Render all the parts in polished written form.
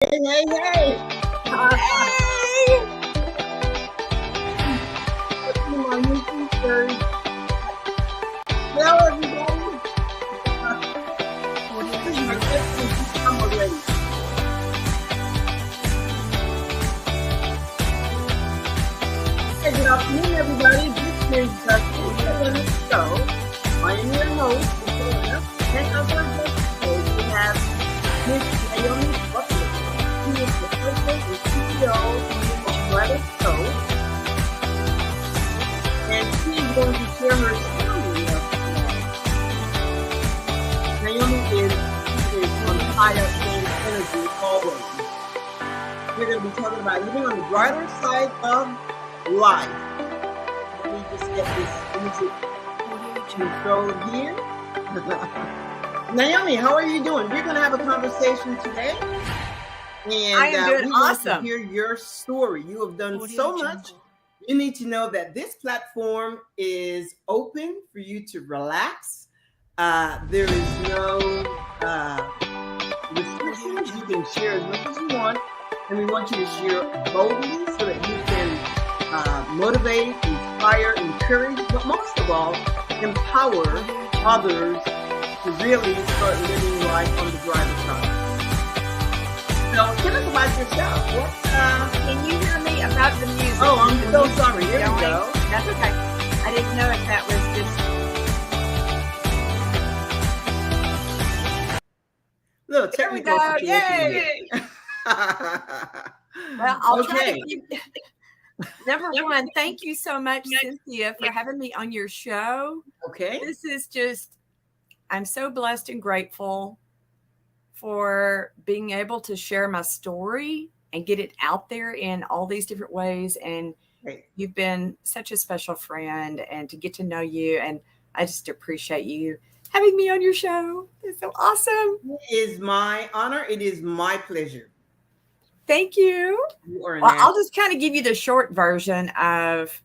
Hey, hey, hey. Hey! Welcome to my new features. Hello, everybody. This is my fifth time already. Hey, good afternoon, everybody. This is the Cynthia Linox show. I am your host, Cynthia Linox, and as our guest today, we have Miss Naomi Butler. She is the president and CEO of Brother Co. And she's going to share her story of today. Naomi is on fire and energy always. We're going to be talking about living on the brighter side of life. Let me just get this music control here. Naomi, how are you doing? We're going to have a conversation today. And I am doing we want awesome. to hear your story. You have done so much. You need to know that this platform is open for you to relax. There is no restrictions. You can share as much as you want. And we want you to share boldly so that you can motivate, inspire, encourage, but most of all, empower others to really start living life on the brighter side. So tell us about yourself. What? Can you hear me about the music? Oh, I'm so sorry. Here we Going? go. That's okay. I didn't know if that was just. Little There we technical go. situation Yay! here. Well, I'll try Okay. to keep. Number one, thank you so much, Cynthia, for having me on your show. Okay. This is just, I'm so blessed and grateful for being able to share my story and get it out there in all these different ways. And Great. you've been such a special friend, and to get to know you. And I just appreciate you having me on your show. It's so awesome. It is my honor. It is my pleasure. Thank you. You are an Well, I'll asset. just kind of give you the short version of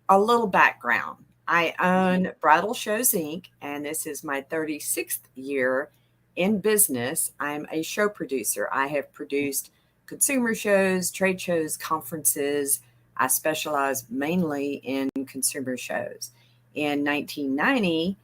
a little background. I own Bridal Shows Inc., and this is my 36th year in business. I'm a show producer. I have produced consumer shows, trade shows, conferences. I specialize mainly in consumer shows. In 1990,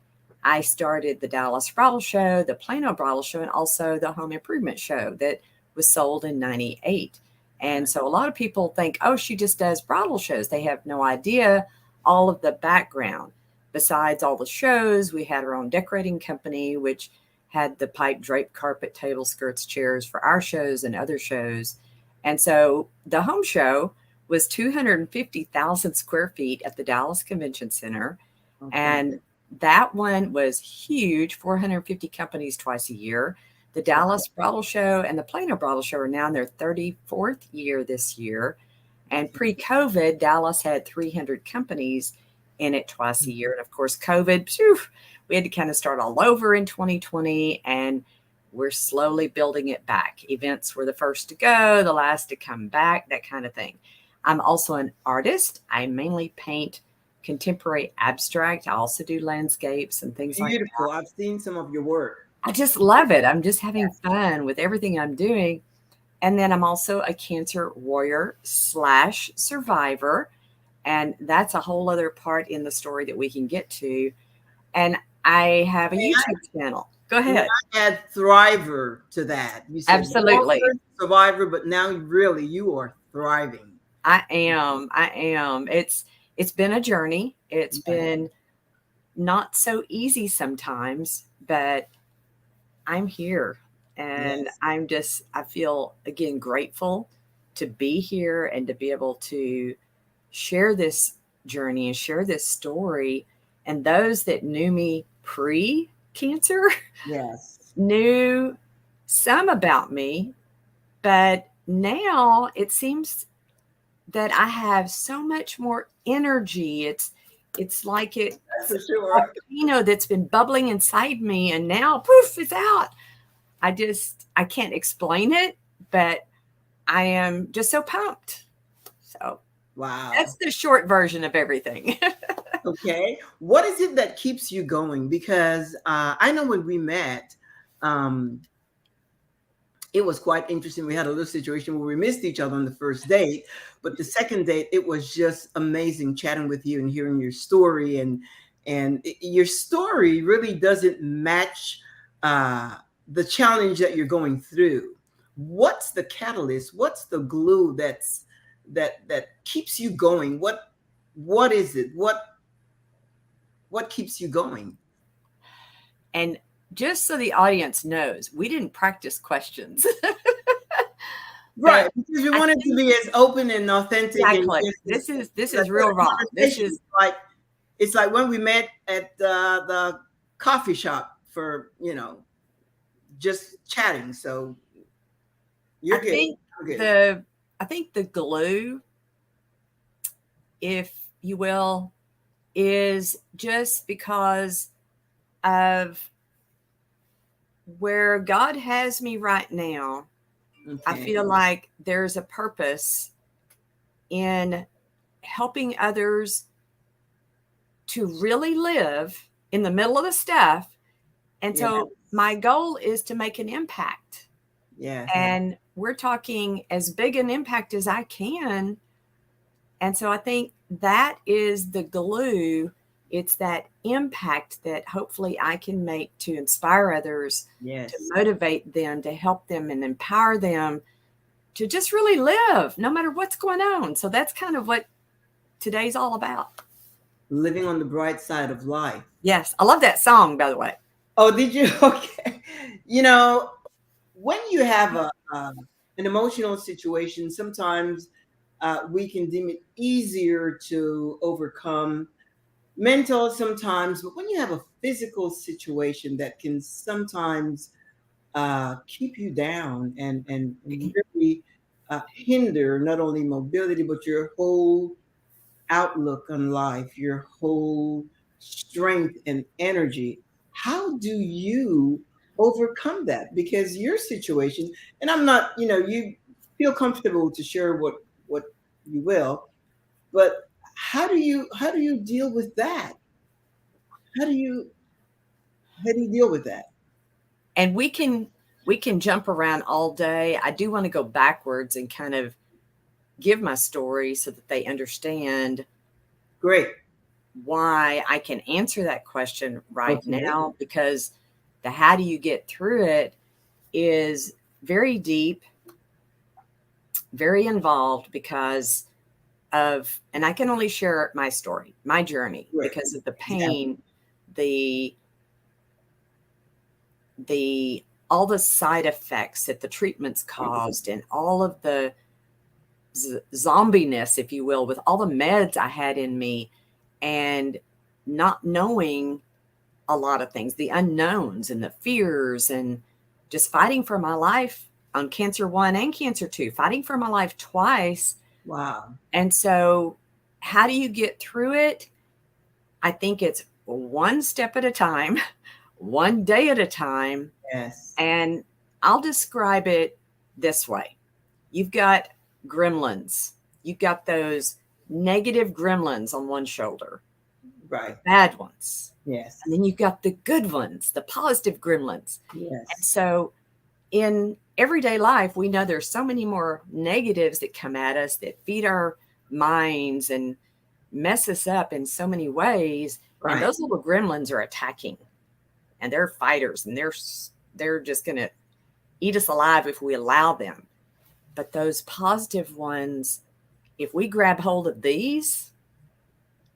I started the Dallas Bridal Show, the Plano Bridal Show, and also the Home Improvement Show that was sold in 98. And so a lot of people think, oh, she just does bridal shows. They have no idea all of the background. Besides all the shows, we had our own decorating company, which had the pipe, drape, carpet, table, skirts, chairs for our shows and other shows. And so the home show was 250,000 square feet at the Dallas Convention Center. Okay. And that one was huge, 450 companies twice a year. The Dallas Bridal Show and the Plano Bridal Show are now in their 34th year this year. And pre-COVID, Dallas had 300 companies in it twice a year. And of course, COVID, phew, we had to kind of start all over in 2020, and we're slowly building it back. Events were the first to go, the last to come back, that kind of thing. I'm also an artist. I mainly paint contemporary abstract. I also do landscapes and things like that. Beautiful. I've seen some of your work. I just love it. I'm just having fun with everything I'm doing. And then I'm also a cancer warrior / survivor. And that's a whole other part in the story that we can get to. And I have a YouTube channel. Go ahead. I add thriver to that. You said Absolutely. survivor, but now really you are thriving. I am. It's been a journey. It's been not so easy sometimes, but I'm here. And Yes. I feel, again, grateful to be here and to be able to share this journey and share this story. And those that knew me pre-cancer Yes. knew some about me, but now it seems that I have so much more energy. It's like it, For sure. that's been bubbling inside me, and now poof, it's out. I can't explain it, but I am just so pumped. So Wow. that's the short version of everything. Okay. What is it that keeps you going? Because I know when we met, it was quite interesting. We had a little situation where we missed each other on the first date, but the second date, it was just amazing chatting with you and hearing your story. And your story really doesn't match the challenge that you're going through. What's the catalyst? What's the glue that keeps you going? What is it? What keeps you going? And just so the audience knows, we didn't practice questions. Right, because we wanted to be as open and authentic. Exactly. And this is real raw. This is like, it's like when we met at the coffee shop for, just chatting. So you're good. I think the glue, if you will, is just because of where God has me right now. Okay. I feel like there's a purpose in helping others to really live in the middle of the stuff. And so my goal is to make an impact. Yeah. And we're talking as big an impact as I can. And so I think that is the glue. It's that impact that hopefully I can make to inspire others, Yes. to motivate them, to help them and empower them to just really live no matter what's going on. So that's kind of what today's all about. Living on the bright side of life. Yes. I love that song, by the way. Oh, did you? Okay. When you have an emotional situation, sometimes we can deem it easier to overcome. Mental sometimes, but when you have a physical situation that can sometimes keep you down and really hinder not only mobility, but your whole outlook on life, your whole strength and energy. How do you overcome that? Because your situation, and I'm not, you feel comfortable to share what you will, but how do you deal with that? How do you deal with that? And we can jump around all day. I do want to go backwards and kind of give my story so that they understand Great. why I can answer that question right now, because the how do you get through it is very deep, very involved because of, and I can only share my story, my journey, because of the pain, all the side effects that the treatments caused, and all of the zombiness, if you will, with all the meds I had in me, and not knowing a lot of things, the unknowns and the fears, and just fighting for my life on Cancer 1 and Cancer 2, fighting for my life twice. Wow. And so how do you get through it? I think it's one step at a time, one day at a time. Yes. And I'll describe it this way. You've got gremlins. You've got those negative gremlins on one shoulder. Right. Bad ones. Yes. And then you've got the good ones, the positive gremlins. Yes. And so in everyday life, we know there's so many more negatives that come at us that feed our minds and mess us up in so many ways. Right. And those little gremlins are attacking, and they're fighters, and they're just going to eat us alive if we allow them. But those positive ones, if we grab hold of these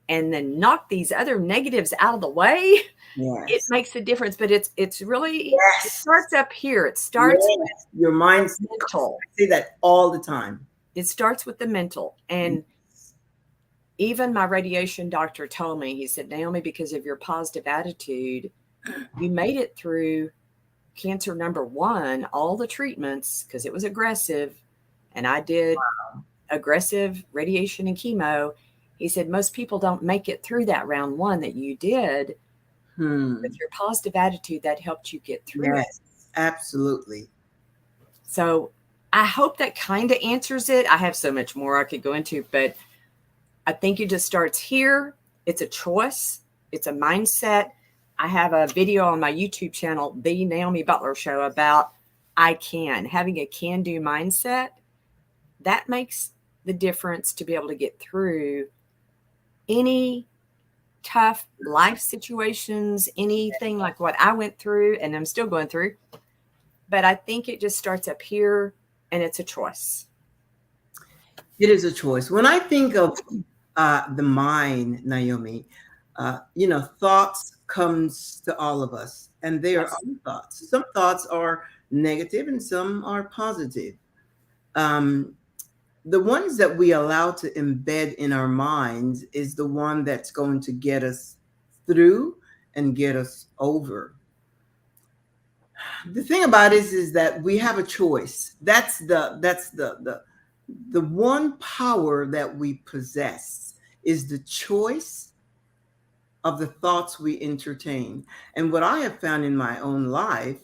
and then knock these other negatives out of the way, it makes a difference. But it's really, it starts up here. It starts with your mind's mental. I say that all the time. It starts with the mental. And even my radiation doctor told me, he said, Naomi, because of your positive attitude, you made it through cancer number 1, all the treatments, because it was aggressive. And I did aggressive radiation and chemo. He said, most people don't make it through that round 1 that you did. With your positive attitude, that helped you get through it. Absolutely. So I hope that kind of answers it. I have so much more I could go into, but I think it just starts here. It's a choice. It's a mindset. I have a video on my YouTube channel, The Naomi Butler Show, about I can. Having a can-do mindset, that makes the difference to be able to get through any tough life situations, anything like what I went through and I'm still going through. But I think it just starts up here, and it's a choice. It is a choice. When I think of the mind, Naomi, thoughts comes to all of us, and they are Yes. our thoughts. Some thoughts are negative and some are positive. Um, the ones that we allow to embed in our minds is the one that's going to get us through and get us over. The thing about it is that we have a choice. That's the one power that we possess is the choice of the thoughts we entertain. And what I have found in my own life,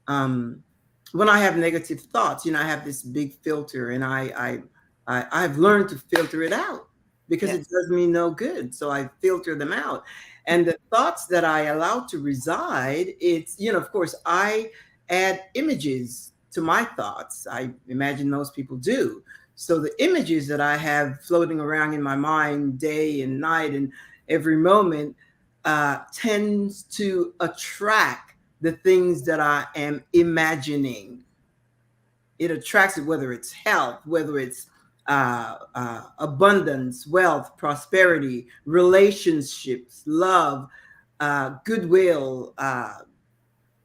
um, when I have negative thoughts, I have this big filter, and I've learned to filter it out because it Yes. does me no good. So I filter them out. And the thoughts that I allow to reside, of course, I add images to my thoughts. I imagine most people do. So the images that I have floating around in my mind day and night and every moment tends to attract the things that I am imagining. It attracts it, whether it's health, whether it's abundance, wealth, prosperity, relationships, love, goodwill.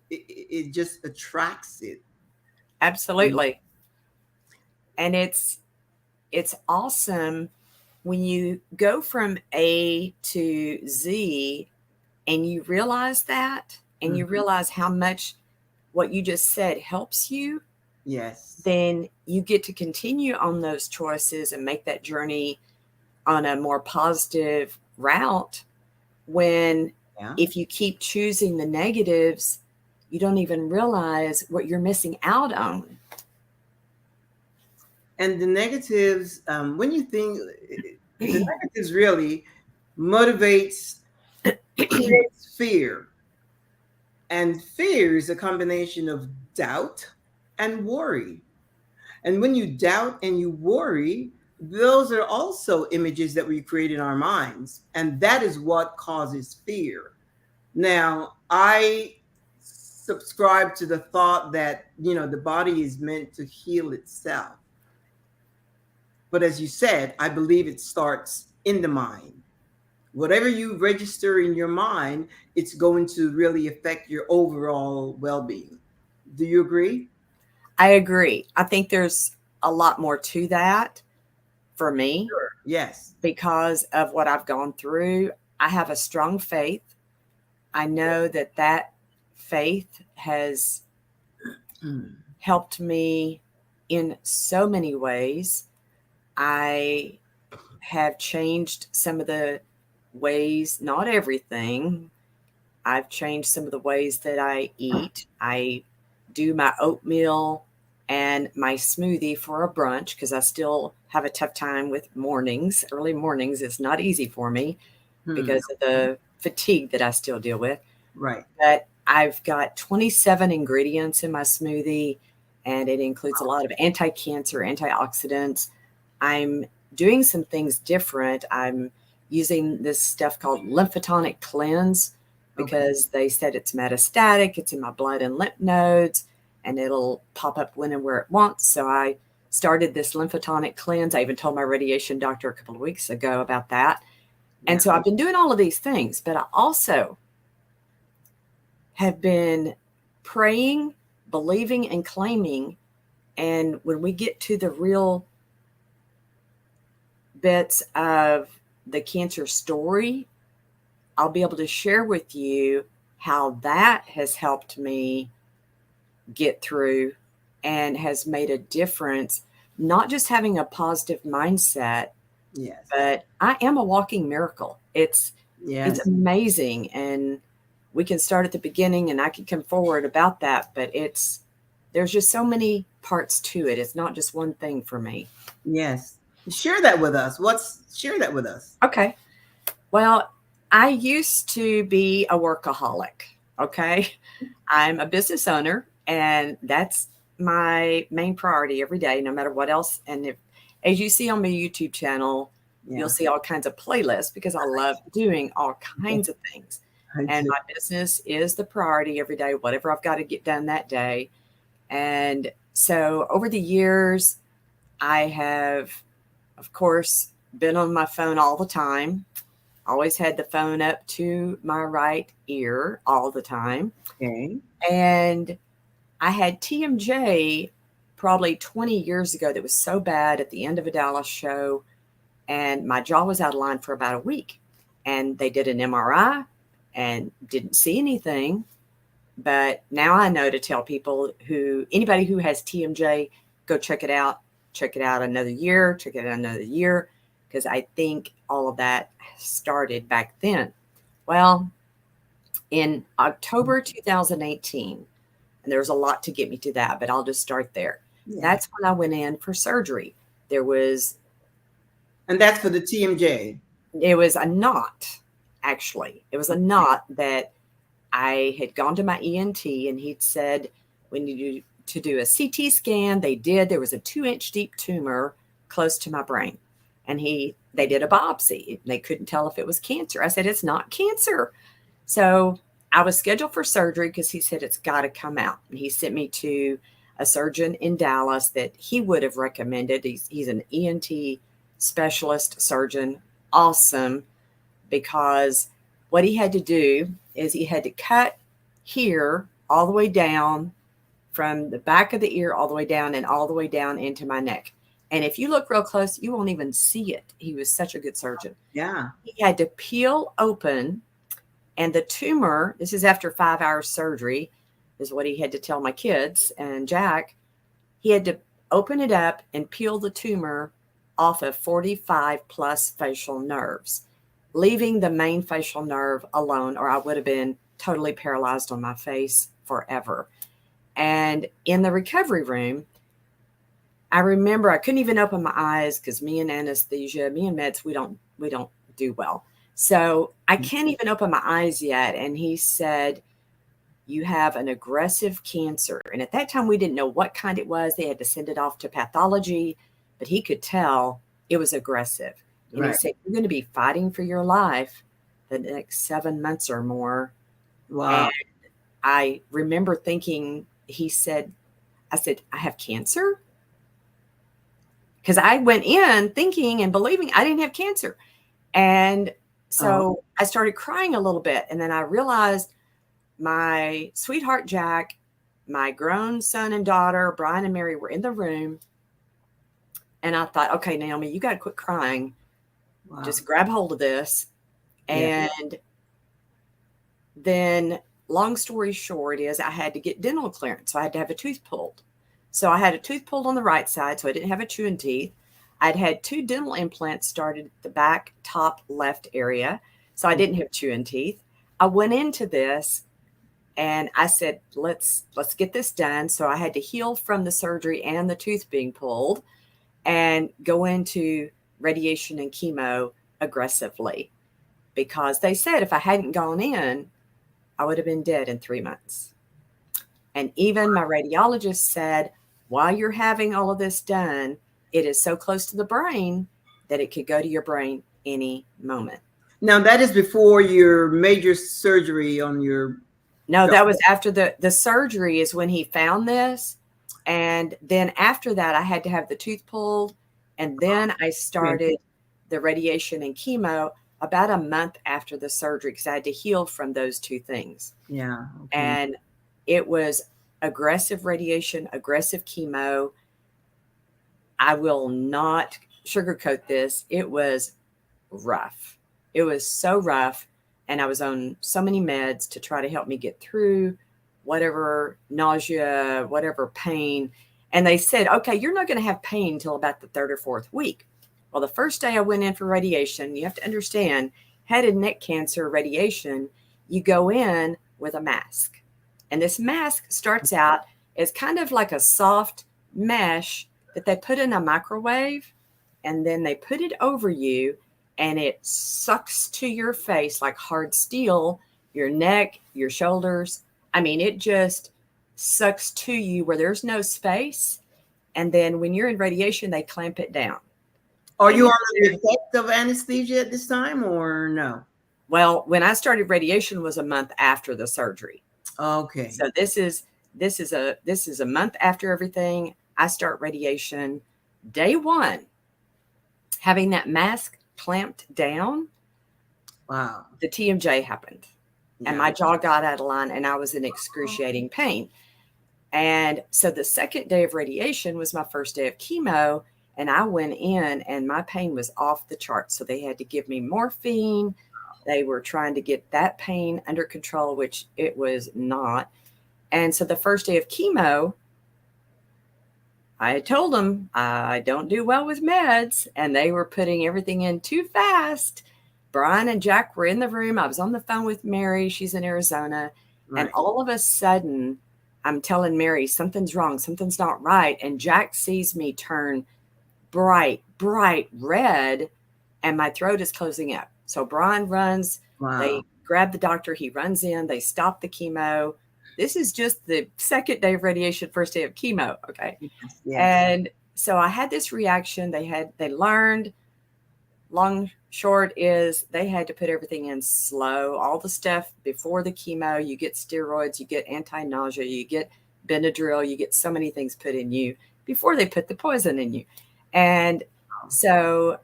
It just attracts it. Absolutely. And it's awesome when you go from A to Z and you realize that, and you Mhm. realize how much what you just said helps you, Yes. then you get to continue on those choices and make that journey on a more positive route. When Yeah. if you keep choosing the negatives, you don't even realize what you're missing out on. And the negatives, when you think the negatives really motivates, creates fear. And fear is a combination of doubt and worry. And when you doubt and you worry, those are also images that we create in our minds. And that is what causes fear. Now, I subscribe to the thought that, the body is meant to heal itself. But as you said, I believe it starts in the mind. Whatever you register in your mind, it's going to really affect your overall well being. Do you agree? I agree. I think there's a lot more to that for me Sure. Yes. because of what I've gone through. I have a strong faith. I know that that faith has Mm. helped me in so many ways. I have changed some of the ways, not everything. I've changed some of the ways that I eat. I do my oatmeal and my smoothie for a brunch because I still have a tough time with mornings. Early mornings is not easy for me Hmm. because of the fatigue that I still deal with. Right. But I've got 27 ingredients in my smoothie, and it includes a lot of anti-cancer, antioxidants. I'm doing some things different. I'm using this stuff called lymphotonic cleanse Okay. because they said it's metastatic, it's in my blood and lymph nodes, and it'll pop up when and where it wants. So I started this lymphotonic cleanse. I even told my radiation doctor a couple of weeks ago about that. And Yeah. so I've been doing all of these things, but I also have been praying, believing, and claiming. And when we get to the real bits of the cancer story, I'll be able to share with you how that has helped me get through and has made a difference. Not just having a positive mindset, Yes. but I am a walking miracle. It's Yes. amazing, and we can start at the beginning and I can come forward about that, but there's just so many parts to it. It's not just one thing for me. Yes. Share that with us. Share that with us? Okay. Well, I used to be a workaholic. Okay. I'm a business owner, and that's my main priority every day, no matter what else. And if, as you see on my YouTube channel, you'll see all kinds of playlists because I love doing all kinds of things. And my business is the priority every day, whatever I've got to get done that day. And so over the years, I have, of course, been on my phone all the time. Always had the phone up to my right ear all the time. Okay. And I had TMJ probably 20 years ago that was so bad at the end of a Dallas show, and my jaw was out of line for about a week. And they did an MRI and didn't see anything. But now I know to tell people anybody who has TMJ, go check it out another year, because I think all of that started back then. Well, in October 2018, and there's a lot to get me to that, but I'll just start there. Yeah. That's when I went in for surgery. And that's for the TMJ. It was a knot, actually. It was a knot that I had gone to my ENT, and he'd said, we need to do a CT scan. They did. There was a 2-inch deep tumor close to my brain. And they did a biopsy. They couldn't tell if it was cancer. I said, it's not cancer. So I was scheduled for surgery because he said it's got to come out. And he sent me to a surgeon in Dallas that he would have recommended. He's an ENT specialist surgeon. Awesome. Because what he had to do is he had to cut here all the way down, from the back of the ear all the way down, and all the way down into my neck. And if you look real close, you won't even see it. He was such a good surgeon. Yeah. He had to peel open, and the tumor, this is after 5 hours surgery, is what he had to tell my kids and Jack. He had to open it up and peel the tumor off of 45 plus facial nerves, leaving the main facial nerve alone, or I would have been totally paralyzed on my face forever. And in the recovery room, I remember I couldn't even open my eyes because me and meds, we don't do well. So I can't even open my eyes yet. And he said, you have an aggressive cancer. And at that time, we didn't know what kind it was. They had to send it off to pathology, but he could tell it was aggressive. And He said, you're going to be fighting for your life the next 7 months or more. Wow. And I remember thinking, I said, I have cancer? Because I went in thinking and believing I didn't have cancer. And so I started crying a little bit. And then I realized my sweetheart, Jack, my grown son and daughter, Brian and Mary, were in the room. And I thought, okay, Naomi, you got to quit crying. Wow. Just grab hold of this. Yeah. And then, long story short is I had to get dental clearance. So I had to have a tooth pulled. So I had a tooth pulled on the right side, so I didn't have a chewing teeth. I'd had 2 dental implants started at the back top left area, so I didn't have chewing teeth. I went into this and I said, let's get this done. So I had to heal from the surgery and the tooth being pulled and go into radiation and chemo aggressively, because they said if I hadn't gone in, I would have been dead in 3 months. And even my radiologist said, while you're having all of this done, it is so close to the brain that it could go to your brain any moment. Now, that is before your major surgery on your... No, that was after the surgery is when he found this. And then after that, I had to have the tooth pulled. And then I started the radiation and chemo about a month after the surgery, because I had to heal from those 2 things. Yeah. Okay. And it was aggressive radiation, aggressive chemo. I will not sugarcoat this. It was rough. It was so rough. And I was on so many meds to try to help me get through whatever nausea, whatever pain. And they said, okay, you're not going to have pain until about the 3rd or 4th week. Well, the first day I went in for radiation, you have to understand, head and neck cancer radiation, you go in with a mask. And this mask starts out as kind of like a soft mesh that they put in a microwave, and then they put it over you, and it sucks to your face like hard steel, your neck, your shoulders. I mean, it just sucks to you where there's no space. And then when you're in radiation, they clamp it down. Are you under the effect of anesthesia at this time or no? Well, when I started radiation was a month after the surgery. Okay. So this is a month after everything. I start radiation day one, having that mask clamped down. Wow. The TMJ happened, and my jaw got out of line, and I was in excruciating pain. And so the second day of radiation was my first day of chemo, and I went in, and my pain was off the charts. So they had to give me morphine. They were trying to get that pain under control, which it was not. And so the first day of chemo, I had told them I don't do well with meds, and they were putting everything in too fast. Brian and Jack were in the room. I was on the phone with Mary. She's in Arizona. Right. And all of a sudden, I'm telling Mary, something's wrong. Something's not right. And Jack sees me turn bright red, and my throat is closing up. So Brian runs. Wow. They grab the doctor. He runs in. They stop the chemo. This is just the second day of radiation, first day of chemo. Okay. Yes. And so I had this reaction. They learned, long short is they had to put everything in slow. All the stuff before the chemo, you get steroids, you get anti-nausea, you get Benadryl, you get so many things put in you before they put the poison in you. And so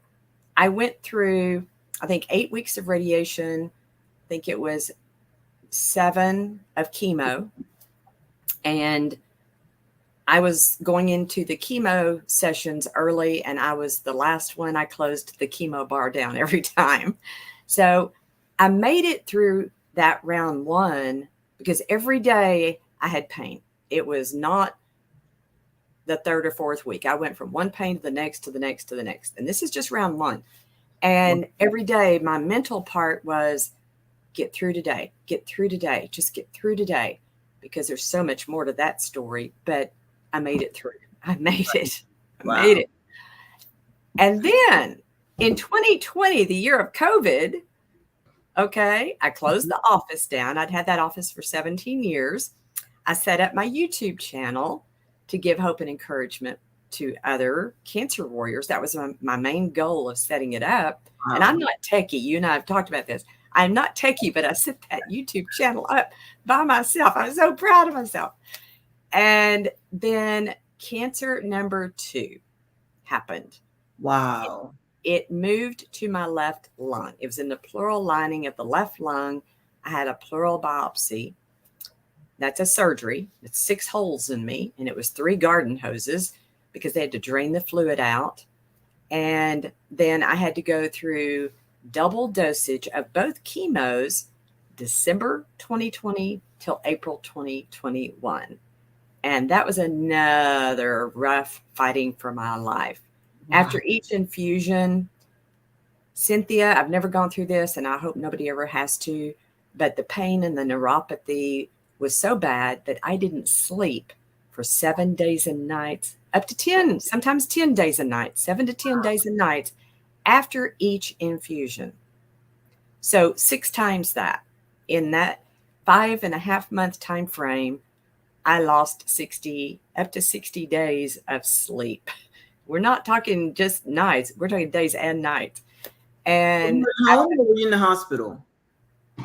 I went through, I think 8 weeks of radiation. I think it was 7 of chemo, and I was going into the chemo sessions early, and I was the last one. I closed the chemo bar down every time. So I made it through that round 1 because every day I had pain. It was not the 3rd or 4th week. I went from one pain to the next, to the next, to the next. And this is just round 1. And every day my mental part was, get through today, just get through today, because there's so much more to that story. But I made it through. I made it. And then in 2020, the year of COVID, okay, I closed the office down. I'd had that office for 17 years. I set up my YouTube channel to give hope and encouragement to other cancer warriors. That was my main goal of setting it up. Wow. And I'm not techie. You and I have talked about this. I'm not techie, but I set that YouTube channel up by myself. I'm so proud of myself. And then cancer number 2 happened. Wow. It moved to my left lung. It was in the pleural lining of the left lung. I had a pleural biopsy. That's a surgery. It's 6 holes in me. And it was 3 garden hoses because they had to drain the fluid out. And then I had to go through double dosage of both chemos, December 2020 till April 2021. And that was another rough fighting for my life. Wow. After each infusion, Cynthia, I've never gone through this, and I hope nobody ever has to, but the pain and the neuropathy was so bad that I didn't sleep for 7 days and nights, up to 10, sometimes 10 days and nights, 7 to 10 days and nights after each infusion. So 6 times that. In that 5.5 month time frame, I lost up to 60 days of sleep. We're not talking just nights. We're talking days and nights. And were you home or were you in the hospital?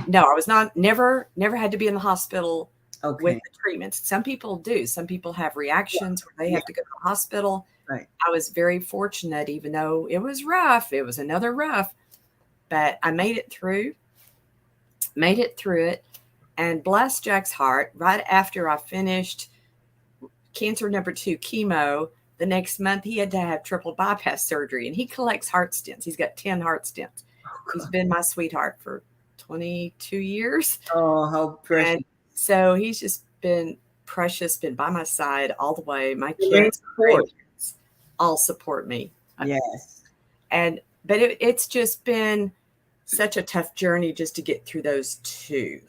No, I was never had to be in the hospital with the treatments. Some people do. Some people have reactions where they have to go to the hospital. Right. I was very fortunate, even though it was rough. It was another rough, but I made it through it. And bless Jack's heart, right after I finished cancer number 2 chemo, the next month he had to have triple bypass surgery, and he collects heart stents. He's got 10 heart stents. He's been my sweetheart for 22 years. Oh, how precious. And so he's just been precious, been by my side all the way. My kids all support me. Yes. But it's just been such a tough journey just to get through those 2.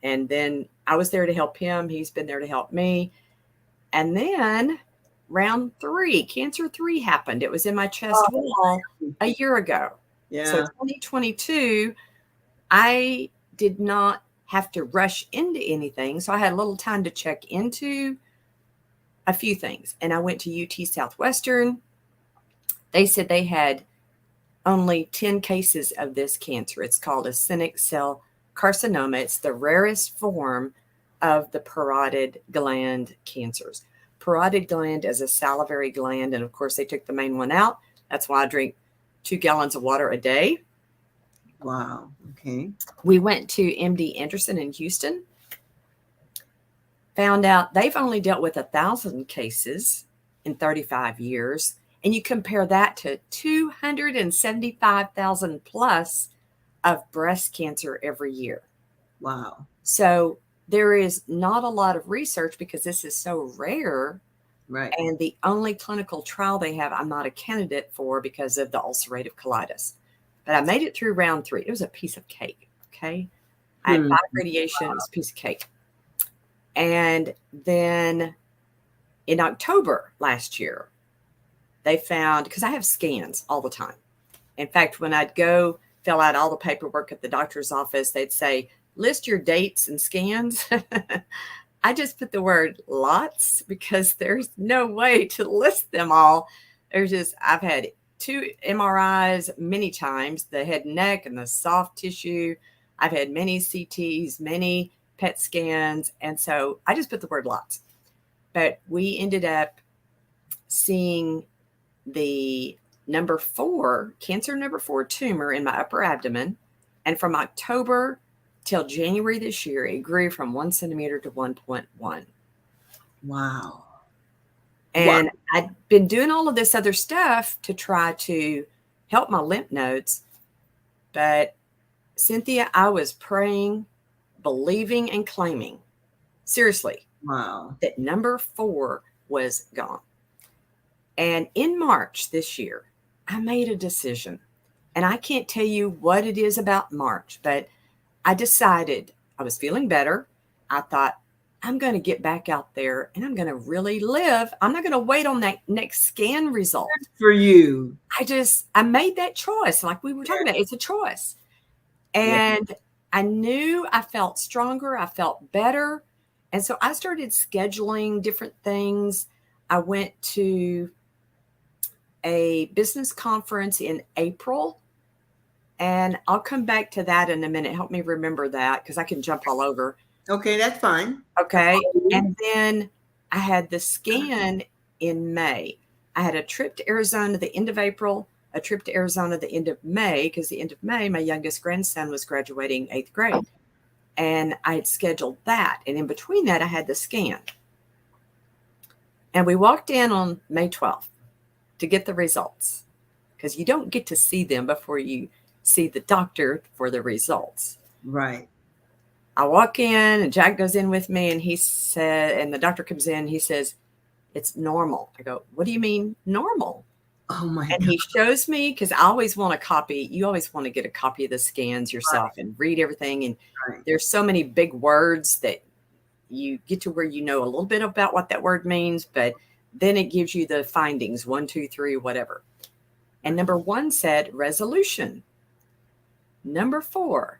And then I was there to help him. He's been there to help me. And then round 3, cancer 3 happened. It was in my chest wall a year ago. Yeah. So 2022, I did not have to rush into anything. So I had a little time to check into a few things. And I went to UT Southwestern. They said they had only 10 cases of this cancer. It's called actinic cell carcinoma. It's the rarest form of the parotid gland cancers. Parotid gland is a salivary gland, and of course they took the main one out. That's why I drink 2 gallons of water a day. Wow. Okay. We went to MD Anderson in Houston. Found out they've only dealt with 1,000 cases in 35 years. And you compare that to 275,000 plus of breast cancer every year. Wow. So there is not a lot of research because this is so rare. Right. And the only clinical trial they have, I'm not a candidate for because of the ulcerative colitis. But I made it through round 3. It was a piece of cake. Okay. I had 5 radiation. It was a piece of cake. And then in October last year, they found, because I have scans all the time. In fact, when I'd go fill out all the paperwork at the doctor's office, they'd say, list your dates and scans. I just put the word lots because there's no way to list them all. I've had 2 MRIs many times, the head and neck and the soft tissue. I've had many CTs, many PET scans. And so I just put the word lots. But we ended up seeing the cancer number 4 tumor in my upper abdomen. And from October till January this year, it grew from 1 centimeter to 1.1. Wow. And I'd been doing all of this other stuff to try to help my lymph nodes. But Cynthia, I was praying, believing, and claiming, seriously, that number 4 was gone. And in March this year, I made a decision. And I can't tell you what it is about March, but I decided I was feeling better. I thought, I'm going to get back out there and I'm going to really live. I'm not going to wait on that next scan result. Good for you. I made that choice. Like we were talking about, it's a choice. And I knew I felt stronger. I felt better. And so I started scheduling different things. I went to a business conference in April, and I'll come back to that in a minute. Help me remember that because I can jump all over. Okay, that's fine. Okay. And then I had the scan in May. I had a trip to Arizona the end of April, a trip to Arizona the end of May, because the end of May, my youngest grandson was graduating 8th grade. And I had scheduled that. And in between that, I had the scan. And we walked in on May 12th to get the results, because you don't get to see them before you see the doctor for the results. Right. I walk in and Jack goes in with me and he said, and the doctor comes in, he says, it's normal. I go, what do you mean normal? Oh my God. And he shows me, because I always want a copy. You always want to get a copy of the scans yourself and read everything. And there's so many big words that you get to where you know a little bit about what that word means, but then it gives you the findings, 1, 2, 3, whatever. And number 1 said resolution. Number 4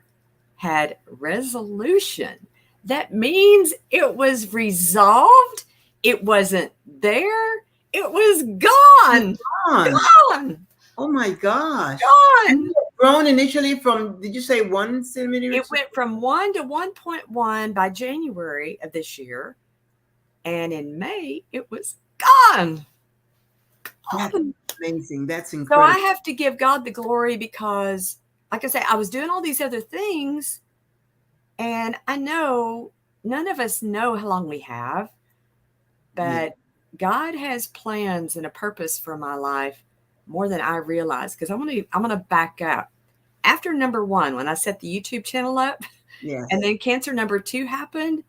had resolution. That means it was resolved. It wasn't there. It was gone. Gone. Oh my gosh. Gone. Grown initially from, did you say 1 centimeter? It went from 1 to 1.1 by January of this year. And in May, it was gone. That's amazing. That's incredible. So I have to give God the glory because, like I say, I was doing all these other things. And I know none of us know how long we have. But God has plans and a purpose for my life more than I realize. Because I'm gonna back up. After number 1, when I set the YouTube channel up, and then cancer number 2 happened,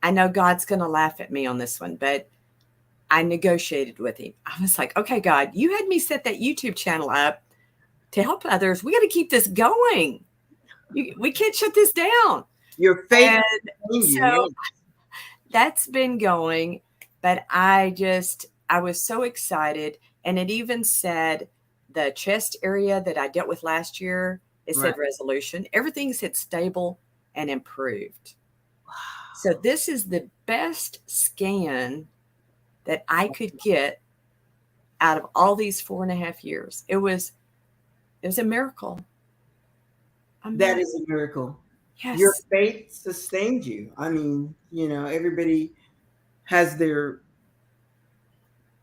I know God's going to laugh at me on this one, but I negotiated with him. I was like, okay, God, you had me set that YouTube channel up to help others. We got to keep this going. We can't shut this down. Your faith. So that's been going, but I was so excited. And it even said the chest area that I dealt with last year, it said resolution. Everything said stable and improved. So this is the best scan that I could get out of all these 4.5 years. It was a miracle. That is a miracle. Yes. Your faith sustained you. I mean, everybody has their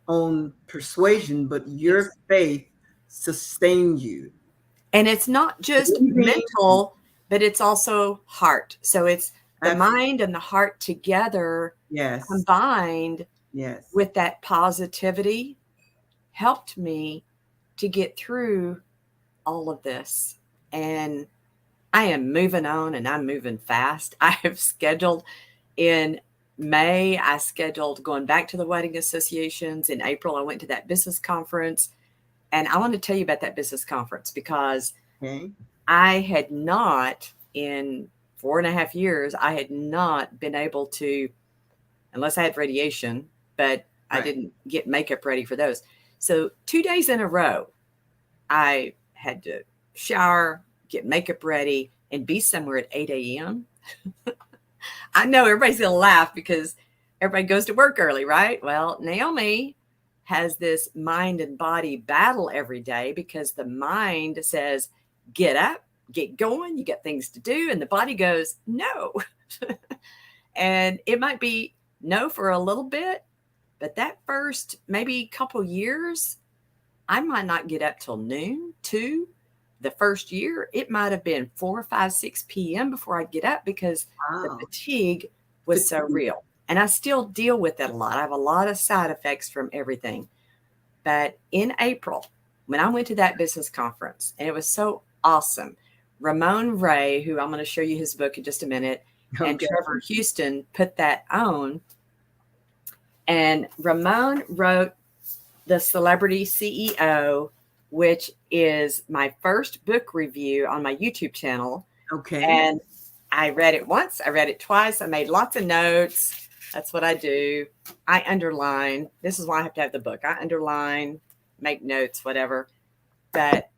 own persuasion, but your faith sustained you. And it's not just mental, but it's also heart. So it's the mind and the heart together, combined with that positivity, helped me to get through all of this. And I am moving on, and I'm moving fast. I have scheduled in May, I scheduled going back to the wedding associations. In April, I went to that business conference. And I want to tell you about that business conference because I had not, in 4.5 years, I had not been able to, unless I had radiation, but I didn't get makeup ready for those. So 2 days in a row, I had to shower, get makeup ready, and be somewhere at 8 a.m. I know everybody's going to laugh because everybody goes to work early, right? Well, Naomi has this mind and body battle every day because the mind says, get up, get going, you got things to do. And the body goes, no. And it might be no for a little bit, but that first maybe couple years, I might not get up till noon, 2. The first year, it might have been 4, 5, 6 p.m. before I'd get up because the fatigue was so real. And I still deal with it a lot. I have a lot of side effects from everything. But in April, when I went to that business conference, and it was so awesome, Ramon Ray, who I'm going to show you his book in just a minute, and Trevor Houston put that on. And Ramon wrote The Celebrity CEO, which is my first book review on my YouTube channel. And I read it once, I read it twice, I made lots of notes. That's what I do. I underline. This is why I have to have the book. I underline, make notes, whatever. But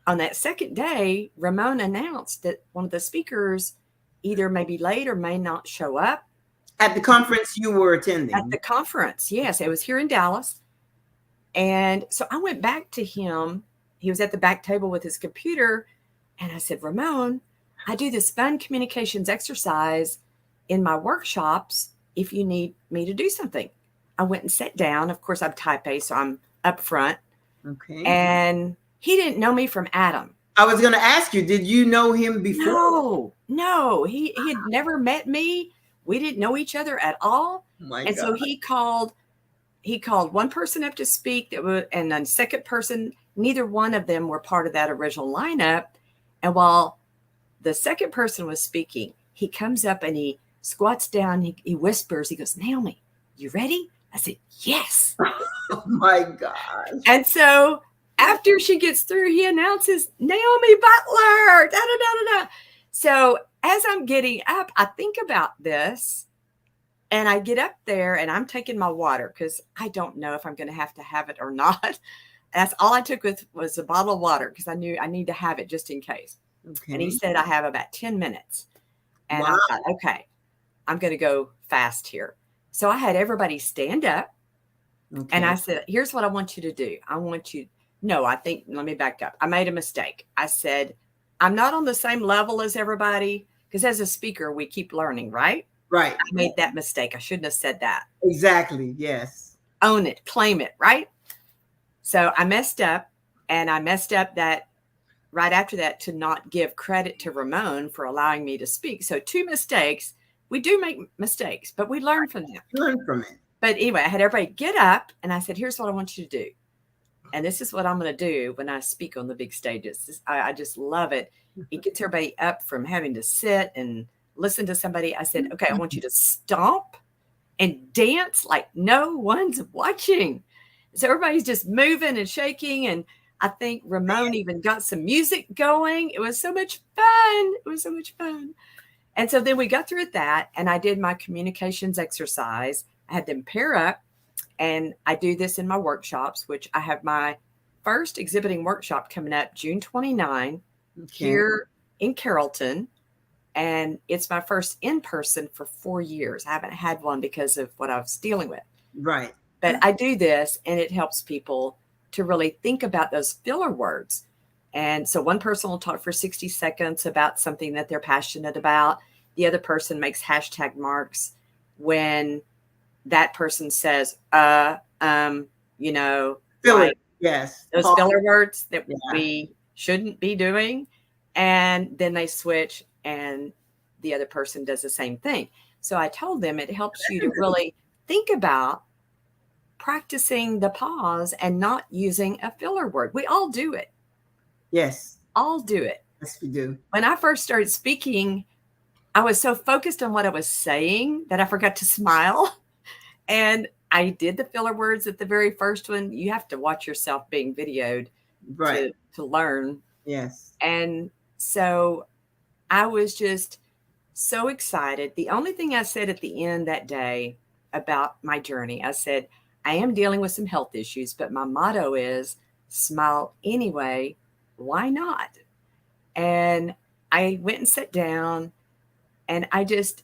on that second day, Ramon announced that one of the speakers either may be late or may not show up. At the conference you were attending? At the conference, yes. It was here in Dallas. And so I went back to him. He was at the back table with his computer. And I said, Ramon, I do this fun communications exercise in my workshops if you need me to do something. I went and sat down. Of course, I'm type A, so I'm up front. And he didn't know me from Adam. I was going to ask you, did you know him before? No. He had never met me. We didn't know each other at all. So he called one person up to speak, and then second person, neither one of them were part of that original lineup. And while the second person was speaking, he comes up and he squats down, he whispers, he goes, Naomi, you ready? I said, yes. Oh my gosh. And so after she gets through, he announces, Naomi Butler, da, da, da, da, da. So as I'm getting up, I think about this, and I get up there and I'm taking my water because I don't know if I'm going to have it or not. That's all I took was a bottle of water because I knew I need to have it just in case. And he said, I have about 10 minutes. And I thought, okay, I'm going to go fast here. So I had everybody stand up. And I said, here's what I want you to do. Let me back up. I made a mistake. I said, I'm not on the same level as everybody because as a speaker, we keep learning, right? Right. I made that mistake. I shouldn't have said that. Exactly. Yes. Own it. Claim it. Right. So I messed up, and I messed up that right after that to not give credit to Ramon for allowing me to speak. So 2 mistakes. We do make mistakes, but we learn from them. Learn from it. But anyway, I had everybody get up, and I said, here's what I want you to do. And this is what I'm going to do when I speak on the big stages. I just love it. It gets everybody up from having to sit and listen to somebody. I said, okay, I want you to stomp and dance like no one's watching. So everybody's just moving and shaking. And I think Ramon even got some music going. It was so much fun. And so then we got through that, and I did my communications exercise. I had them pair up, and I do this in my workshops, which I have my first exhibiting workshop coming up June 29 here in Carrollton. And it's my first in-person for 4 years. I haven't had one because of what I was dealing with. Right. But I do this, and it helps people to really think about those filler words. And so one person will talk for 60 seconds about something that they're passionate about. The other person makes hashtag marks when that person says, you know, Filler. like Yes. those filler words that Yeah. we shouldn't be doing. And then they switch and the other person does the same thing. So I told them it helps you to really think about practicing the pause and not using a filler word. We all do it. Yes. All do it. Yes, we do. When I first started speaking, I was so focused on what I was saying that I forgot to smile. And I did the filler words at the very first one. You have to watch yourself being videoed Right. to learn. Yes. And so I was just so excited. The only thing I said at the end that day about my journey, I said, I am dealing with some health issues, but my motto is smile anyway. Why not? And I went and sat down, and I just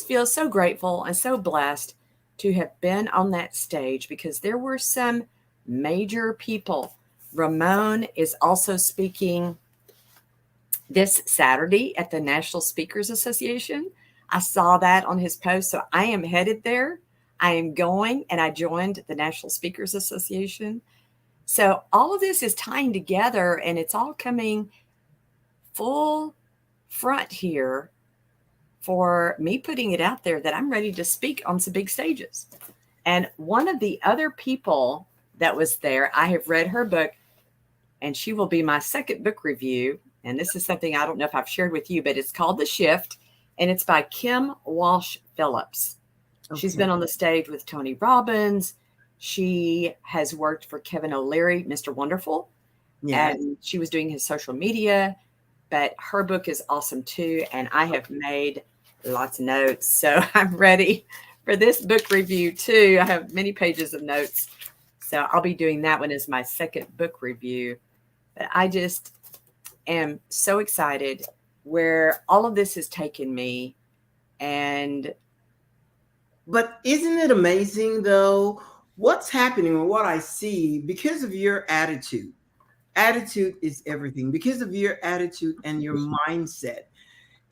feel so grateful and so blessed to have been on that stage because there were some major people. Ramon is also speaking this Saturday at the National Speakers Association. I saw that on his post. So I am headed there. I am going, and I joined the National Speakers Association. So all of this is tying together, and it's all coming full front here for me putting it out there that I'm ready to speak on some big stages. And one of the other people that was there, I have read her book, and she will be my second book review. And this is something I don't know if I've shared with you, but it's called The Shift, and it's by Kim Walsh Phillips. Okay. She's been on the stage with Tony Robbins. She has worked for Kevin O'Leary, Mr. Wonderful. Yeah. And she was doing his social media, but her book is awesome too. And I have made lots of notes. So I'm ready for this book review too. I have many pages of notes. So I'll be doing that one as my second book review. But I just am so excited where all of this has taken me. But isn't it amazing though, what's happening or what I see because of your attitude? Attitude is everything. Because of your attitude and your mindset,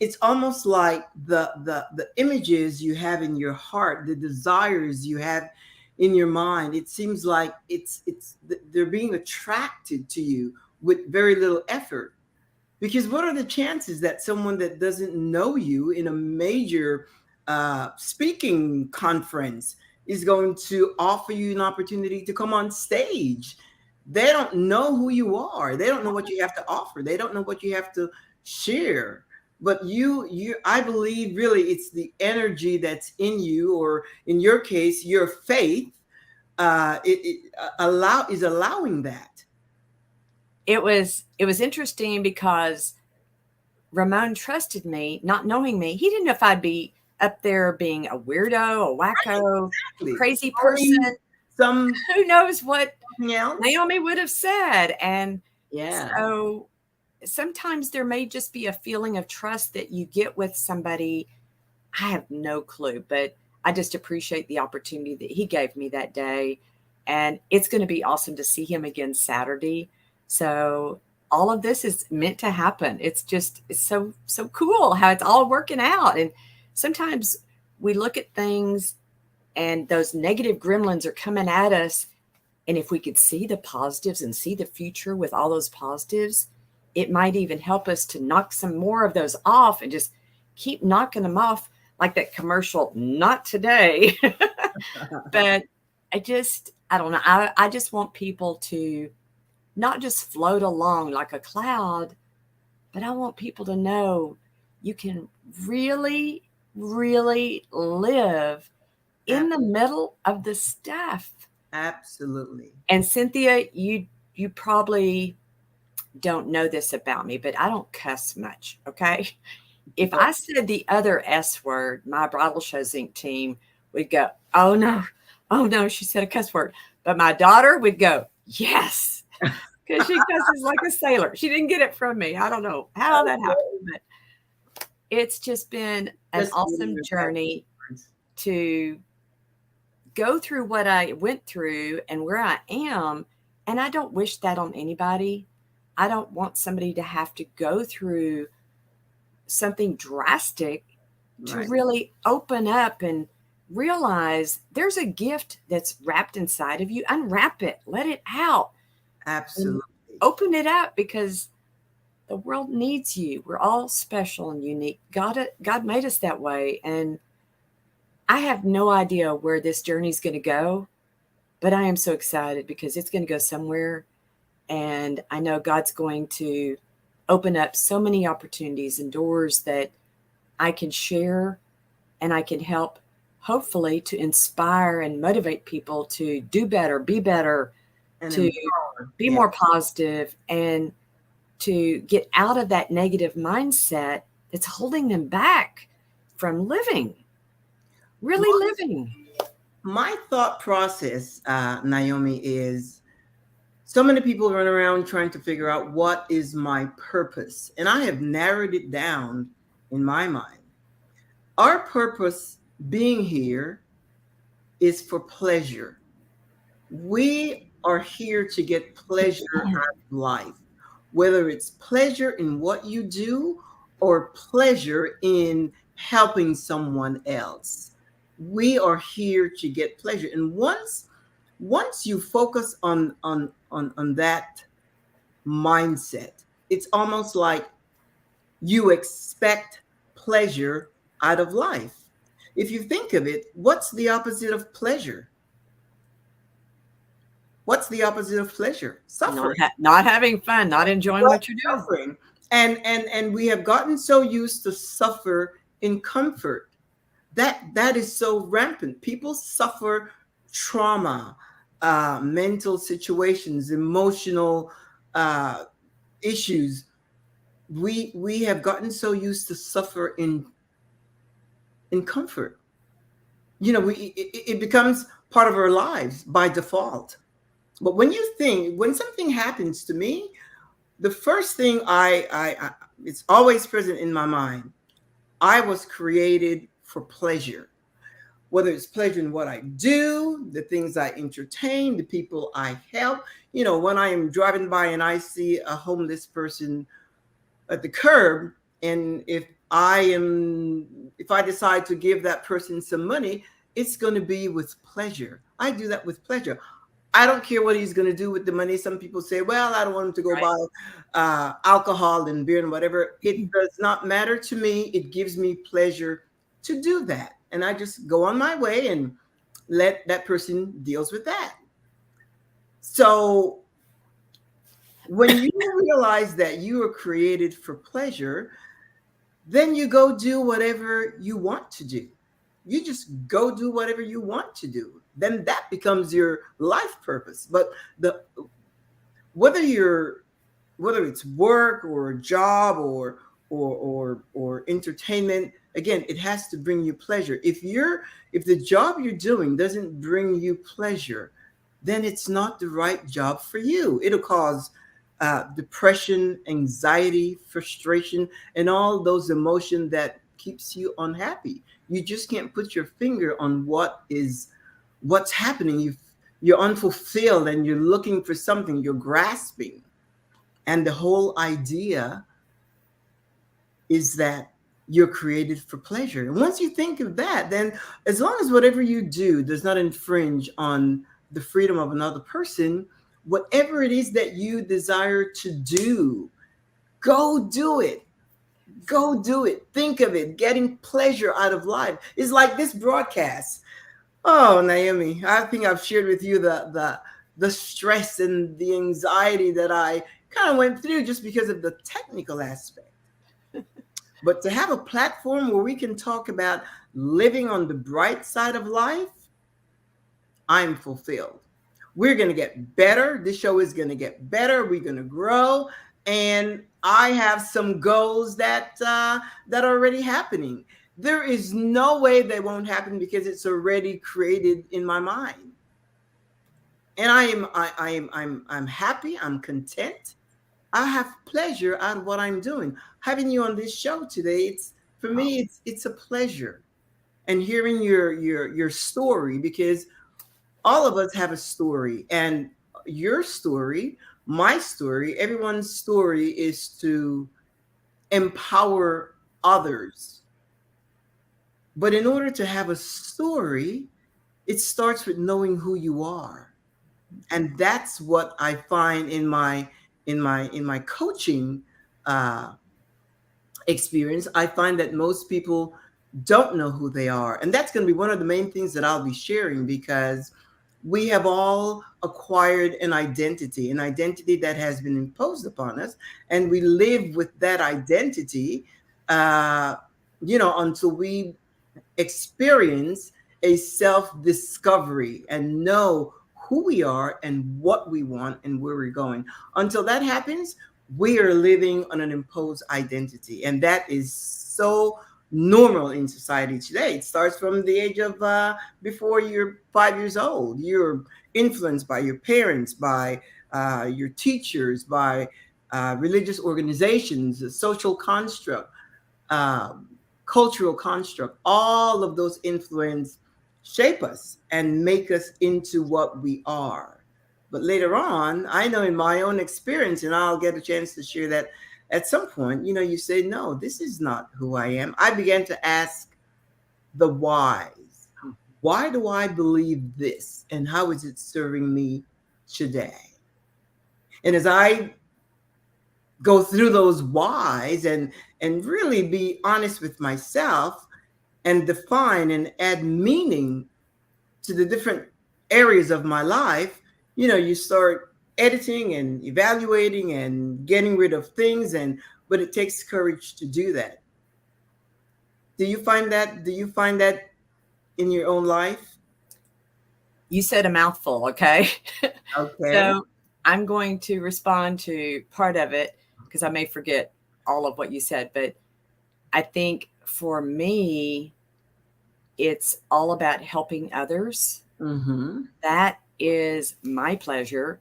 it's almost like the images you have in your heart, the desires you have in your mind. It seems like they're being attracted to you with very little effort. Because what are the chances that someone that doesn't know you in a major speaking conference is going to offer you an opportunity to come on stage? They don't know who you are. They don't know what you have to offer. They don't know what you have to share. But I believe really it's the energy that's in you, or in your case, your faith is allowing that. It was interesting because Ramon trusted me, not knowing me. He didn't know if I'd be up there being a weirdo, a wacko, exactly. Crazy person. Who knows what Naomi would have said. And so sometimes there may just be a feeling of trust that you get with somebody. I have no clue, but I just appreciate the opportunity that he gave me that day. And it's going to be awesome to see him again Saturday. So all of this is meant to happen. It's so cool how it's all working out. And sometimes we look at things and those negative gremlins are coming at us. And if we could see the positives and see the future with all those positives, it might even help us to knock some more of those off and just keep knocking them off like that commercial, not today. But I don't know. I just want people to not just float along like a cloud, but I want people to know you can really, really live in the middle of the stuff. Absolutely. And Cynthia, you probably don't know this about me, but I don't cuss much. Okay. If I said the other S word, my Bridal Shows Inc. team would go, oh no, she said a cuss word. But my daughter would go, yes, because she cusses like a sailor. She didn't get it from me. I don't know how that happened, but It's just been an Just awesome journey to go through what I went through and where I am. And I don't wish that on anybody. I don't want somebody to have to go through something drastic to right. really open up and realize there's a gift that's wrapped inside of you. Unwrap it, let it out, and Absolutely. open it up, because the world needs you. We're all special and unique. God made us that way. And I have no idea where this journey is going to go, but I am so excited because it's going to go somewhere. And I know God's going to open up so many opportunities and doors that I can share, and I can help, hopefully, to inspire and motivate people to do better, And to empower. be Yeah. more positive, and to get out of that negative mindset that's holding them back from living, really living. My thought process, Naomi, is so many people run around trying to figure out what is my purpose. And I have narrowed it down in my mind. Our purpose being here is for pleasure. We are here to get pleasure out of life, whether it's pleasure in what you do or pleasure in helping someone else. We are here to get pleasure. And once you focus on that mindset, it's almost like you expect pleasure out of life. If you think of it, what's the opposite of pleasure? What's the opposite of pleasure? Suffering. Not having fun, not enjoying what you're doing. Suffering. And we have gotten so used to suffer in comfort. That is so rampant. People suffer trauma, mental situations, emotional issues. We have gotten so used to suffer in comfort. You know, it becomes part of our lives by default. But when something happens to me, the first thing I it's always present in my mind. I was created for pleasure, whether it's pleasure in what I do, the things I entertain, the people I help. You know, when I am driving by and I see a homeless person at the curb, and if I decide to give that person some money, it's going to be with pleasure. I do that with pleasure. I don't care what he's going to do with the money. Some people say, well, I don't want him to go buy alcohol and beer and whatever. It does not matter to me. It gives me pleasure to do that. And I just go on my way and let that person deals with that. So when you realize that you are created for pleasure, then you go do whatever you want to do. You just go do whatever you want to do. Then that becomes your life purpose. But whether it's work or a job or entertainment, again, it has to bring you pleasure. If the job you're doing doesn't bring you pleasure, then it's not the right job for you. It'll cause depression, anxiety, frustration, and all those emotions that keeps you unhappy. You just can't put your finger on what's happening. You're unfulfilled and you're looking for something, you're grasping. And the whole idea is that you're created for pleasure. And once you think of that, then as long as whatever you do does not infringe on the freedom of another person, whatever it is that you desire to do, go do it. Go do it. Think of it. Getting pleasure out of life is like this broadcast. Oh, Naomi, I think I've shared with you the stress and the anxiety that I kind of went through just because of the technical aspect. But to have a platform where we can talk about living on the bright side of life, I'm fulfilled. We're going to get better. This show is going to get better. We're going to grow. And I have some goals that are already happening. There is no way they won't happen because it's already created in my mind. And I'm happy. I'm content. I have pleasure out of what I'm doing. Having you on this show today, For me, it's a pleasure. And hearing your story, because all of us have a story, and your story, my story, everyone's story is to empower others. But in order to have a story, it starts with knowing who you are. And that's what I find in my coaching uh, experience. I find that most people don't know who they are, and that's going to be one of the main things that I'll be sharing, because we have all acquired an identity that has been imposed upon us, and we live with that identity, uh, until we experience a self discovery and know who we are and what we want and where we're going. Until that happens, we are living on an imposed identity. And that is so normal in society today. It starts from the age of before you're 5 years old. You're influenced by your parents, by your teachers, by religious organizations, the social construct, um, cultural construct. All of those influence shape us and make us into what we are. But later on, I know in my own experience, and I'll get a chance to share that at some point, you say, no, this is not who I am. I began to ask the whys. Why do I believe this? And how is it serving me today? And as I go through those whys and really be honest with myself and define and add meaning to the different areas of my life, you start editing and evaluating and getting rid of things, but it takes courage to do that. Do you find that in your own life? You said a mouthful, okay? Okay. So I'm going to respond to part of it because I may forget all of what you said. But I think for me, it's all about helping others. Mm-hmm. That is my pleasure.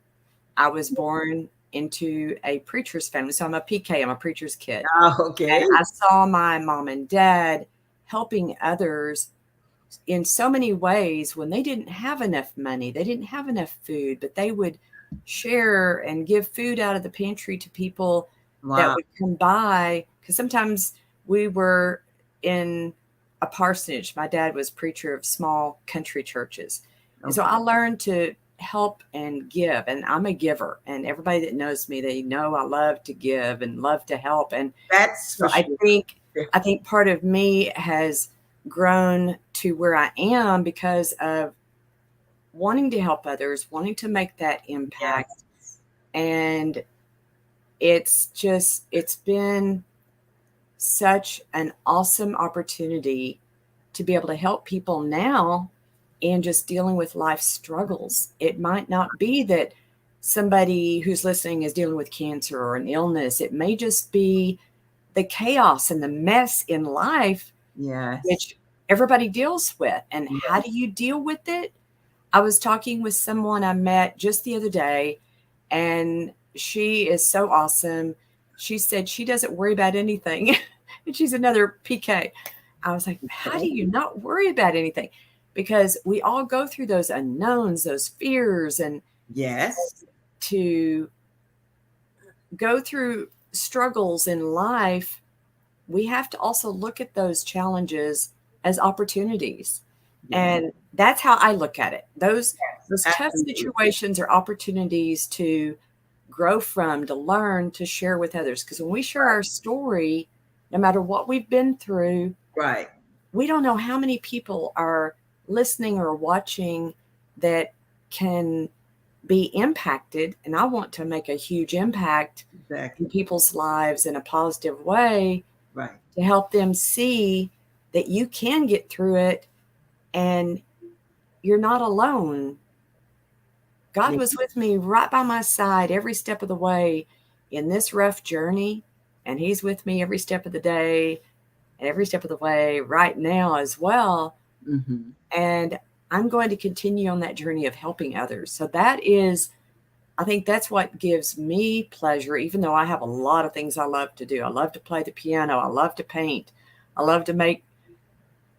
I was born into a preacher's family. So I'm a PK, I'm a preacher's kid. Okay. And I saw my mom and dad helping others in so many ways when they didn't have enough money, they didn't have enough food, but they would share and give food out of the pantry to people that Wow. would come by. Because sometimes we were in a parsonage. My dad was preacher of small country churches. And so I learned to help and give. And I'm a giver. And everybody that knows me, they know I love to give and love to help. And That's so for sure. I think part of me has grown to where I am because of wanting to help others, wanting to make that impact. Yes. And it's been such an awesome opportunity to be able to help people now in just dealing with life struggles. It might not be that somebody who's listening is dealing with cancer or an illness. It may just be the chaos and the mess in life, Yes. which everybody deals with. And Yes. how do you deal with it? I was talking with someone I met just the other day, and she is so awesome. She said she doesn't worry about anything. And she's another PK. I was like, how do you not worry about anything? Because we all go through those unknowns, those fears, and Yes. to go through struggles in life, we have to also look at those challenges as opportunities. And that's how I look at it. Those tough situations are opportunities to grow from, to learn, to share with others. Because when we share our story, no matter what we've been through, Right. we don't know how many people are listening or watching that can be impacted. And I want to make a huge impact Exactly. in people's lives in a positive way, Right. to help them see that you can get through it and you're not alone. God was with me right by my side every step of the way in this rough journey. And he's with me every step of the day and every step of the way right now as well. Mm-hmm. And I'm going to continue on that journey of helping others. So that is, I think that's what gives me pleasure, even though I have a lot of things I love to do. I love to play the piano. I love to paint. I love to make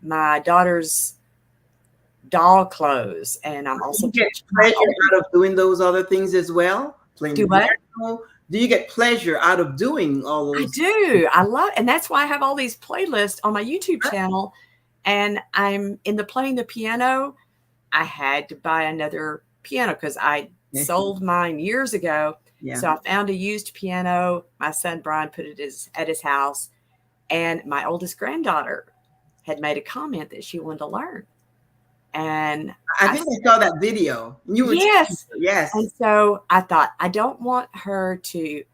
my daughter's doll clothes, and I'm also Do you get teaching my pleasure older. out of doing those other things as well? Playing Do the what? piano? Do you get pleasure out of doing all I those? do. I love, and that's why I have all these playlists on my YouTube channel. And I'm in the playing the piano. I had to buy another piano because I sold mine years ago. Yeah. So I found a used piano. My son Brian put it at his house, and my oldest granddaughter had made a comment that she wanted to learn. And I think I saw that video. You were yes. yes. And so I thought, I don't want her to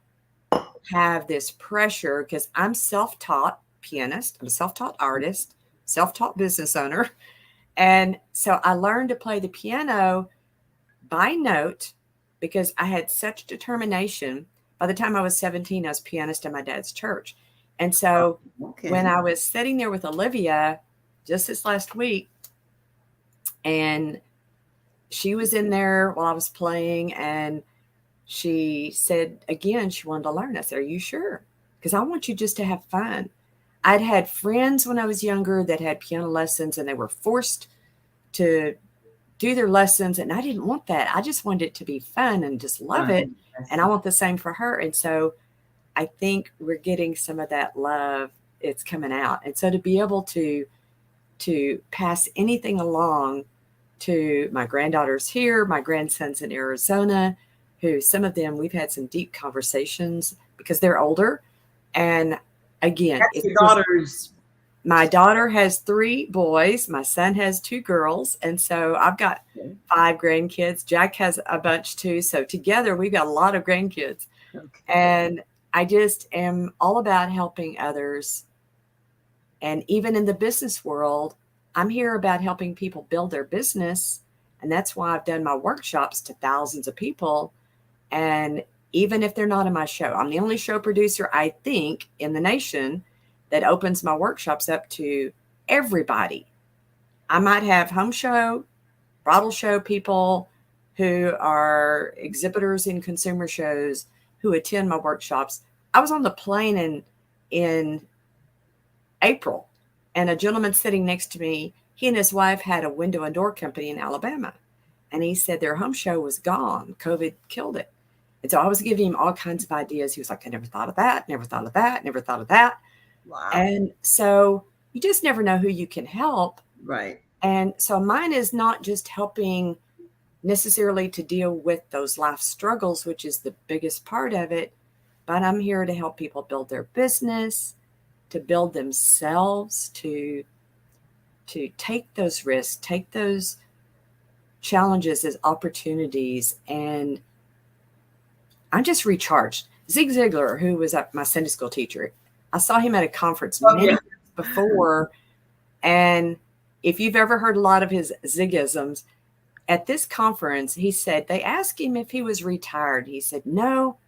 have this pressure because I'm self-taught pianist, I'm a self-taught artist, self-taught business owner. And so I learned to play the piano by note because I had such determination. By the time I was 17, I was pianist in my dad's church. And so when I was sitting there with Olivia just this last week, and she was in there while I was playing, and she said again she wanted to learn. I said, "Are you sure? Because I want you just to have fun." I'd had friends when I was younger that had piano lessons, and they were forced to do their lessons, and I didn't want that. I just wanted it to be fun and just love it. And I want the same for her. And so I think we're getting some of that love. It's coming out. And so to be able to pass anything along to my granddaughters here, my grandsons in Arizona, who some of them we've had some deep conversations because they're older. And again, That's your daughters. My daughter has 3 boys. My son has 2 girls. And so I've got 5 grandkids. Jack has a bunch too. So together we've got a lot of grandkids. And I just am all about helping others. And even in the business world, I'm here about helping people build their business. And that's why I've done my workshops to thousands of people. And even if they're not in my show, I'm the only show producer, I think, in the nation that opens my workshops up to everybody. I might have home show, bridal show people who are exhibitors in consumer shows who attend my workshops. I was on the plane in April, and a gentleman sitting next to me, he and his wife had a window and door company in Alabama. And he said their home show was gone. COVID killed it. And so I was giving him all kinds of ideas. He was like, I never thought of that, never thought of that, never thought of that. Wow. And so you just never know who you can help. Right. And so mine is not just helping necessarily to deal with those life struggles, which is the biggest part of it, but I'm here to help people build their business, to build themselves, to take those risks, take those challenges as opportunities. And I'm just recharged. Zig Ziglar, who was my Sunday school teacher, I saw him at a conference many years before. And if you've ever heard a lot of his Zigisms, at this conference, he said, they asked him if he was retired. He said, no,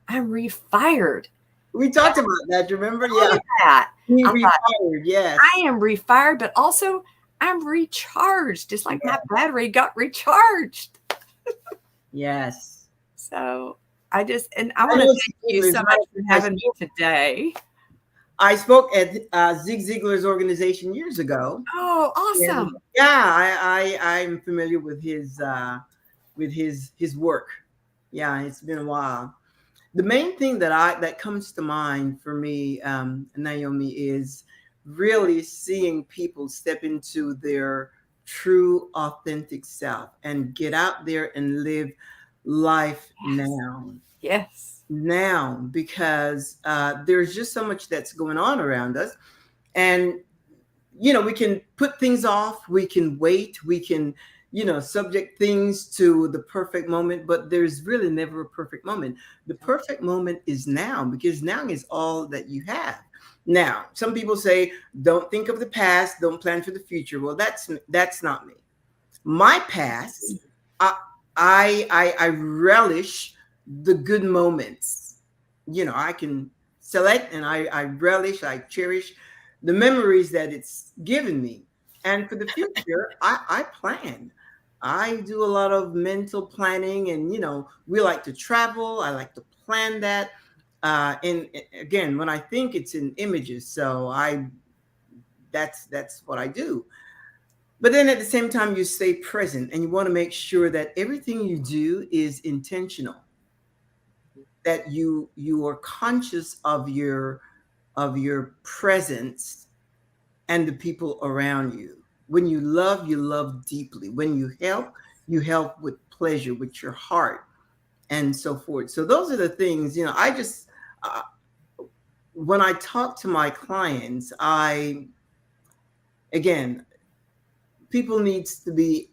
I'm refired. We talked about that, remember? Yeah. That. He refired, yes. I am refired, but also I'm recharged, just like my battery got recharged. Yes. So I want to thank you so much for having me today. I spoke at Zig Ziglar's organization years ago. Oh, awesome! And yeah, I'm familiar with his work. Yeah, it's been a while. The main thing that comes to mind for me, Naomi, is really seeing people step into their true, authentic self and get out there and live life now. Yes. Now, because there's just so much that's going on around us. And, we can put things off, we can wait, we can, subject things to the perfect moment, but there's really never a perfect moment. The perfect moment is now, because now is all that you have. Now, some people say, don't think of the past, don't plan for the future. Well, that's not me. My past, I relish the good moments. I can select and I relish, I cherish the memories that it's given me. And for the future, I plan. I do a lot of mental planning, and, we like to travel. I like to plan that. And again, when I think, it's in images. So I that's what I do. But then at the same time, you stay present and you want to make sure that everything you do is intentional, that you are conscious of your presence and the people around you. When you love deeply. When you help with pleasure, with your heart, and so forth. So those are the things, I just, uh, when I talk to my clients, again, people needs to be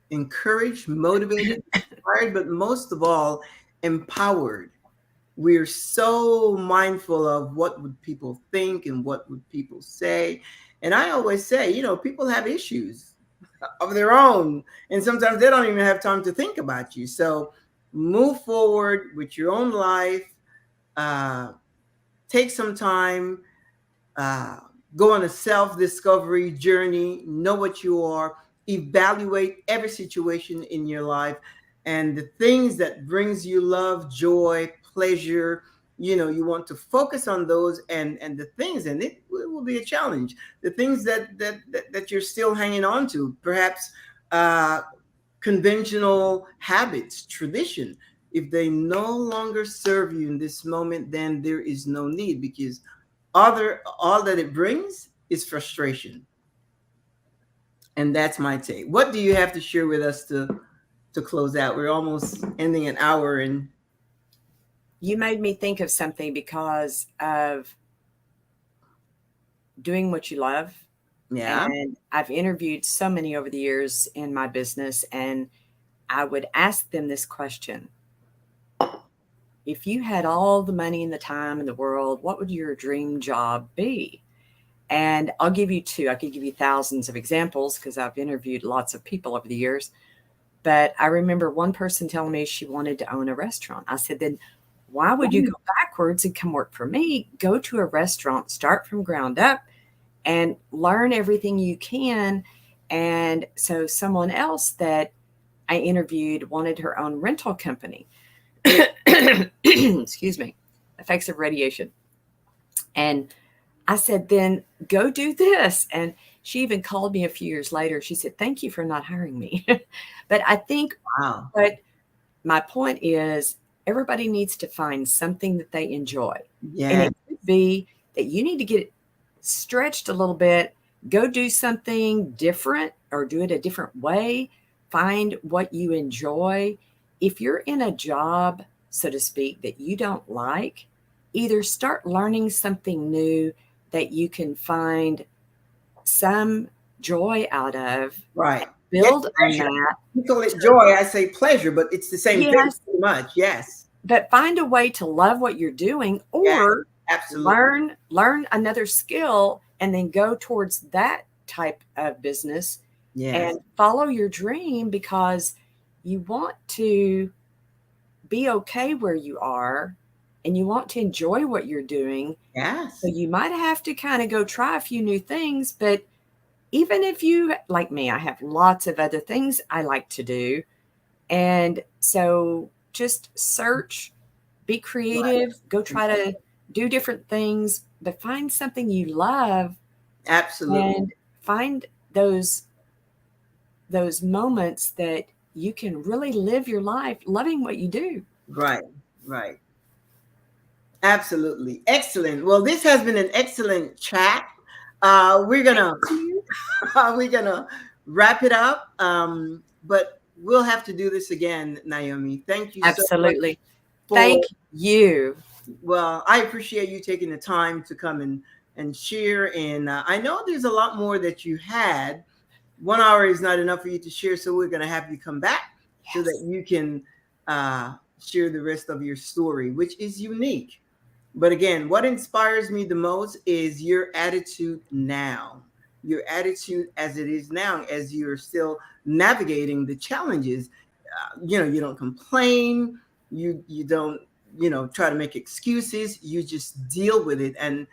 encouraged, motivated, inspired, but most of all, empowered. We're so mindful of what would people think and what would people say. And I always say, people have issues of their own, and sometimes they don't even have time to think about you. So move forward with your own life. Uh, Take some time. Uh, Go on a self-discovery journey. Know what you are. Evaluate every situation in your life, and the things that brings you love, joy, pleasure. You want to focus on those, and the things, and it will be a challenge. The things that you're still hanging on to, perhaps uh, conventional habits, tradition. If they no longer serve you in this moment, then there is no need, because all that it brings is frustration. And that's my take. What do you have to share with us to close out? We're almost ending an hour, and You made me think of something because of doing what you love. yeah. And I've interviewed so many over the years in my business, and I would ask them this question: if you had all the money and the time in the world, what would your dream job be? And I'll give you two. I could give you thousands of examples because I've interviewed lots of people over the years. But I remember one person telling me she wanted to own a restaurant. I said, then why would you go backwards and come work for me? Go to a restaurant, start from ground up, and learn everything you can. And so someone else that I interviewed wanted her own rental company. Excuse me, effects of radiation. And I said, then go do this. And she even called me a few years later. She said, thank you for not hiring me. But I think Wow. what my point is, everybody needs to find something that they enjoy. And Yeah. it could be that you need to get stretched a little bit, go do something different or do it a different way. Find what you enjoy. If you're in a job, so to speak, that you don't like, either start learning something new that you can find some joy out of, Right. Yes, build on pleasure. that. You call it joy, I say pleasure, but it's the same thing Yes, pretty much. Yes. but find a way to love what you're doing, Yeah, or absolutely. learn another skill and then go towards that type of business Yes. and follow your dream, because you want to be okay where you are and you want to enjoy what you're doing. So Yes. you might have to kind of go try a few new things, but even if you, like me, I have lots of other things I like to do. And so just search, be Right. creative, go try to do different things, but find something you love Absolutely. and find those moments that you can really live your life loving what you do. Right. Right. Absolutely. Excellent. Well, this has been an excellent chat. We're gonna Thank you. we're gonna wrap it up. But we'll have to do this again, Naomi. Thank you so much Absolutely. for, Thank you. well, I appreciate you taking the time to come and share. And I know there's a lot more that you had. 1 hour is not enough for you to share, so we're going to have you come back so that Yes. you can share the rest of your story, which is unique. But again, what inspires me the most is your attitude now, your attitude as it is now, as you're still navigating the challenges. You don't complain, you don't, try to make excuses. You just deal with it, and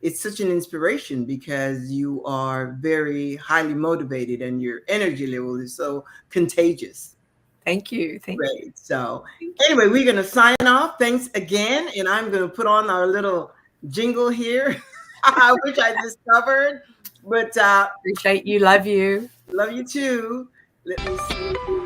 it's such an inspiration because you are very highly motivated and your energy level is so contagious. Thank you. Thank you. Great. So Thank you. anyway, we're going to sign off. Thanks again. And I'm going to put on our little jingle here. I wish I discovered, but Appreciate you. Love you. love you too. Let me see.